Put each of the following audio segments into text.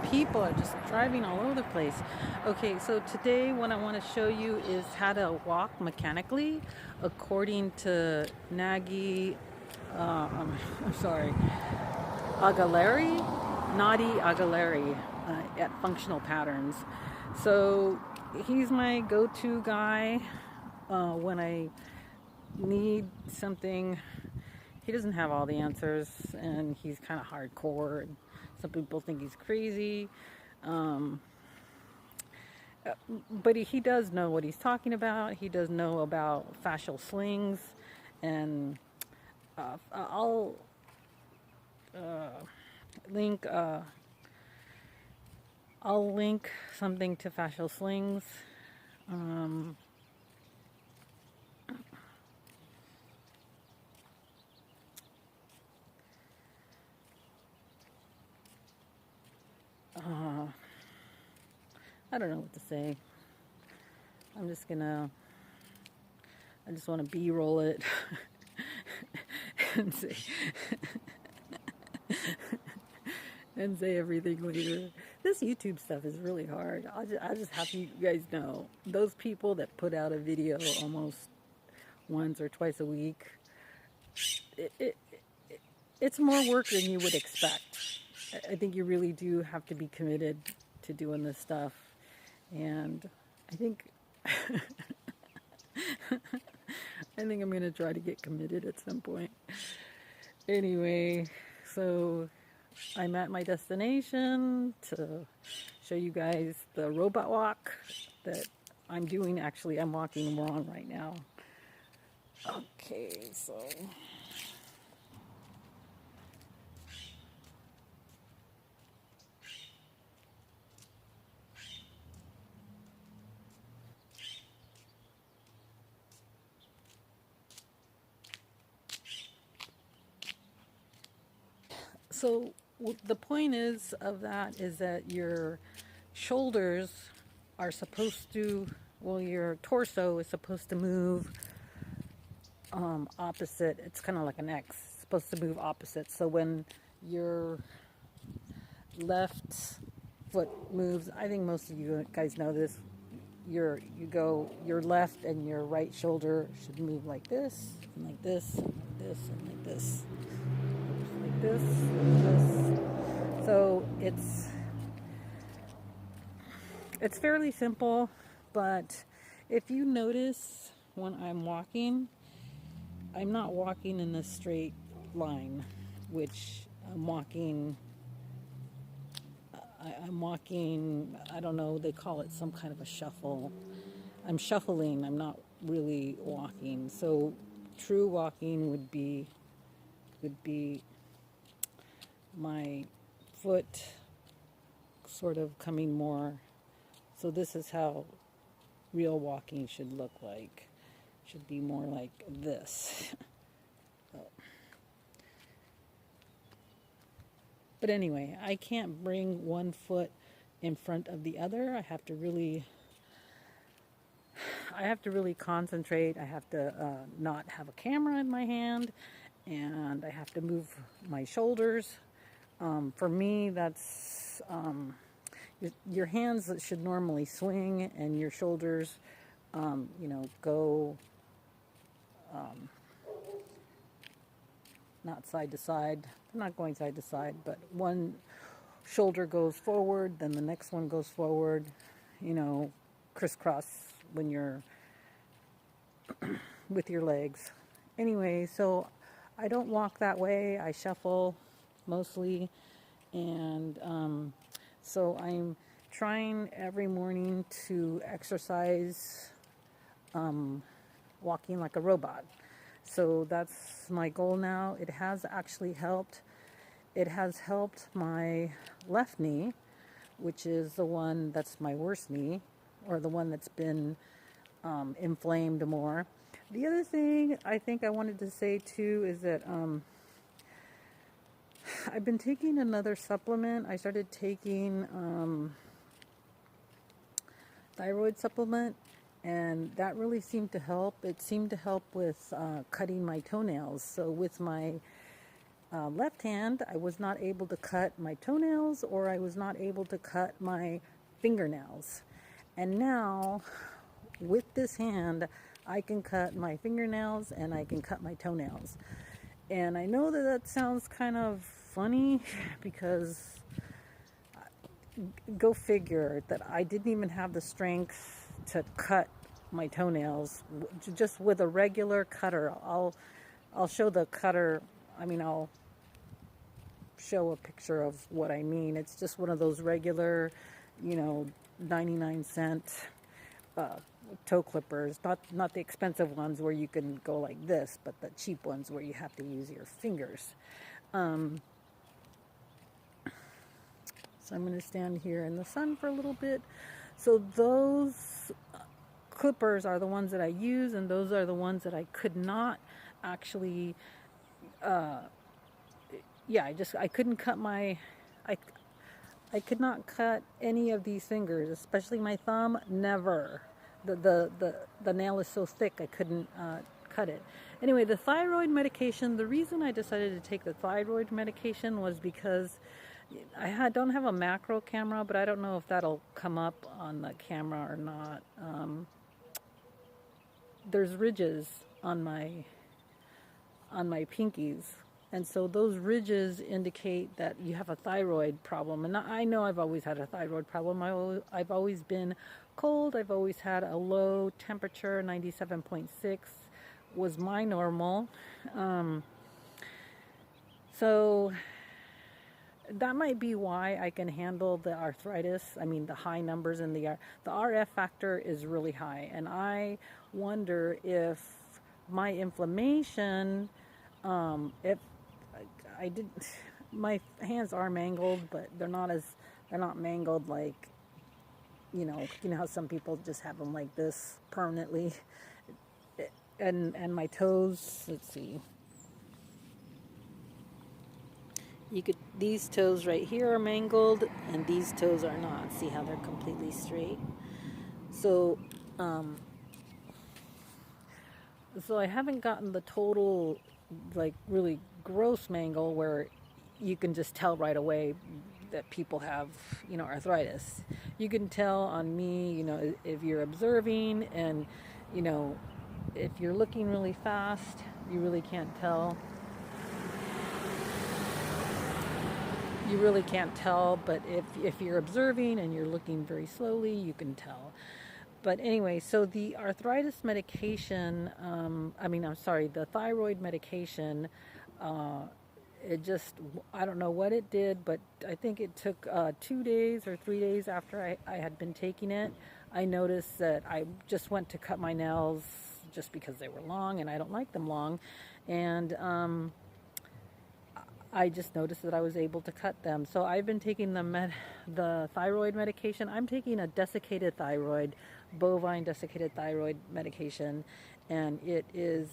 people are just driving all over the place. Okay, so today what I want to show you is how to walk mechanically according to Nagy, I'm sorry, Aguilera, Nadi Aguilera at Functional Patterns. So he's my go-to guy when I need something. He doesn't have all the answers, and he's kind of hardcore. And some people think he's crazy, um, but he does know what he's talking about. He does know about fascial slings, and I'll uh, link. I'll link something to fascial slings. Um, uh, I don't know what to say. I'm just gonna. I just want to B-roll it and say and say everything later. This YouTube stuff is really hard. I just have you guys know, those people that put out a video almost once or twice a week, it, it, it's more work than you would expect. I think you really do have to be committed to doing this stuff, and I think I think I'm gonna try to get committed at some point. Anyway, so I'm at my destination to show you guys the robot walk that I'm doing. Actually, I'm walking wrong right now. Okay, so the point is of that is that your shoulders are supposed to, well, your torso is supposed to move opposite. It's kind of like an X. It's supposed to move opposite. So when your left foot moves, I think most of you guys know this. Your left and your right shoulder should move like this, and like this, and like this, and like this, like this, and this. So it's fairly simple, but if you notice when I'm walking, I'm not walking in a straight line, which I'm walking. I'm walking, I don't know, they call it some kind of a shuffle. I'm shuffling, I'm not really walking. So true walking would be my foot sort of coming more. So this is how real walking should look like. Should be more like this. But anyway, I can't bring one foot in front of the other. I have to really concentrate. I have to not have a camera in my hand, and I have to move my shoulders. For me, that's your hands that should normally swing, and your shoulders, go not side to side. They're not going side to side, but one shoulder goes forward, then the next one goes forward, crisscross when you're with your legs. Anyway, so I don't walk that way. I shuffle mostly, and so I'm trying every morning to exercise walking like a robot. So that's my goal now. It has actually helped. It has helped my left knee, which is the one that's my worst knee, or the one that's been inflamed more. The other thing I think I wanted to say too is that I've been taking another supplement. I started taking thyroid supplement, and that really seemed to help. It seemed to help with cutting my toenails. So with my left hand, I was not able to cut my toenails, or I was not able to cut my fingernails. And now, with this hand, I can cut my fingernails and I can cut my toenails. And I know that that sounds kind of funny because go figure that I didn't even have the strength to cut my toenails just with a regular cutter. I'll show the cutter. I'll show a picture of what I mean. It's just one of those regular, 99-cent toe clippers, not the expensive ones where you can go like this, but the cheap ones where you have to use your fingers. So I'm going to stand here in the sun for a little bit. So those clippers are the ones that I use, and those are the ones that I could not actually, I couldn't cut I could not cut any of these fingers, especially my thumb, never. The nail is so thick I couldn't cut it. Anyway, the thyroid medication, the reason I decided to take the thyroid medication was because don't have a macro camera, but I don't know if that'll come up on the camera or not. There's ridges on my pinkies, and so those ridges indicate that you have a thyroid problem. And I know I've always had a thyroid problem. I've always been cold. I've always had a low temperature. 97.6 was my normal. So that might be why I can handle the arthritis. The high numbers in the RF factor is really high, and I wonder if my inflammation, if I didn't, my hands are mangled, but they're not mangled like, how some people just have them like this permanently, and my toes. Let's see. These toes right here are mangled, and these toes are not. See how they're completely straight? So, so I haven't gotten the total, like, really gross mangle where you can just tell right away that people have, arthritis. You can tell on me, if you're observing, and, if you're looking really fast, you really can't tell. You really can't tell, but if you're observing and you're looking very slowly, you can tell. But anyway, so the arthritis medication, the thyroid medication, I don't know what it did, but I think it took 2 days or 3 days after I had been taking it. I noticed that I just went to cut my nails just because they were long, and I don't like them long. And I just noticed that I was able to cut them. So I've been taking the thyroid medication. I'm taking a desiccated thyroid, bovine desiccated thyroid medication, and it is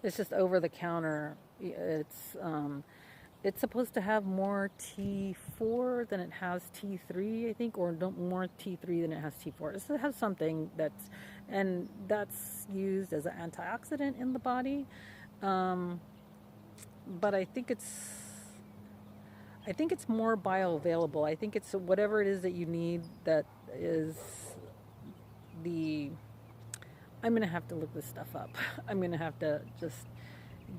it's just over the counter. It's supposed to have more T4 than it has T3, I think, or more T3 than it has T4. So it has something that's used as an antioxidant in the body. But I think it's more bioavailable. I think it's whatever it is that you need that is I'm going to have to look this stuff up. I'm going to have to just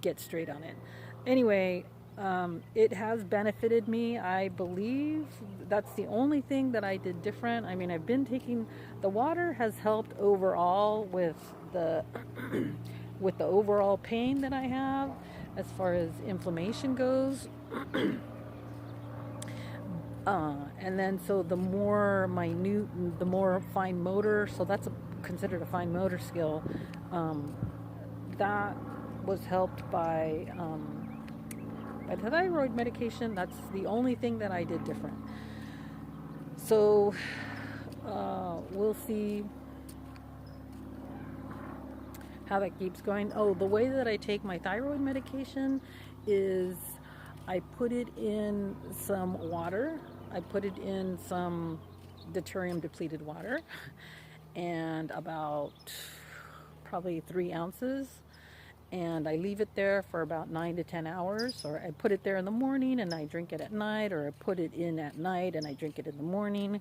get straight on it. Anyway, it has benefited me, I believe. That's the only thing that I did different. I've been taking, the water has helped overall with the with the overall pain that I have as far as inflammation goes. And then so the more fine motor, so that's considered a fine motor skill, that was helped by the thyroid medication. That's the only thing that I did different. So we'll see how that keeps going. Oh, the way that I take my thyroid medication is I put it in some water. I put it in some deuturium depleted water, and about probably 3 ounces. and I leave it there for about 9 to 10 hours, or I put it there in the morning and I drink it at night, or I put it in at night and I drink it in the morning.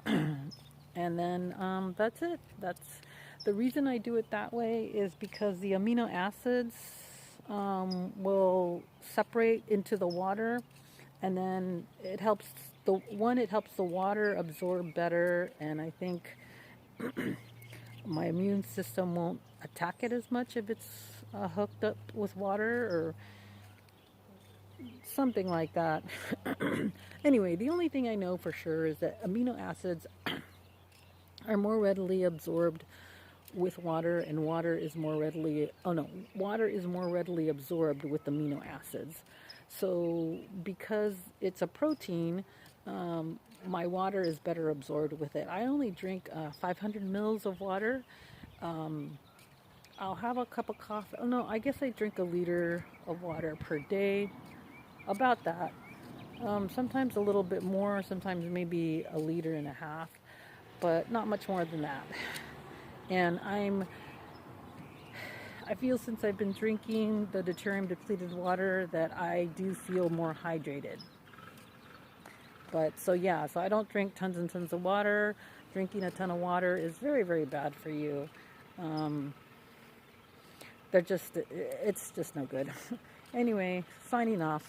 And then that's it. That's the reason I do it that way, is because the amino acids will separate into the water, and then it helps it helps the water absorb better, and I think my immune system won't attack it as much if it's hooked up with water or something like that. Anyway, the only thing I know for sure is that amino acids are more readily absorbed with water, and water is more readily absorbed with amino acids. So because it's a protein, my water is better absorbed with it. I only drink 500 mils of water. I'll have a cup of coffee. Oh no, I guess I drink a liter of water per day, about that. Sometimes a little bit more, sometimes maybe a liter and a half, but not much more than that. And I feel, since I've been drinking the deuterium depleted water, that I do feel more hydrated. But so yeah, so I don't drink tons and tons of water. Drinking a ton of water is very, very bad for you. It's just no good. Anyway, signing off.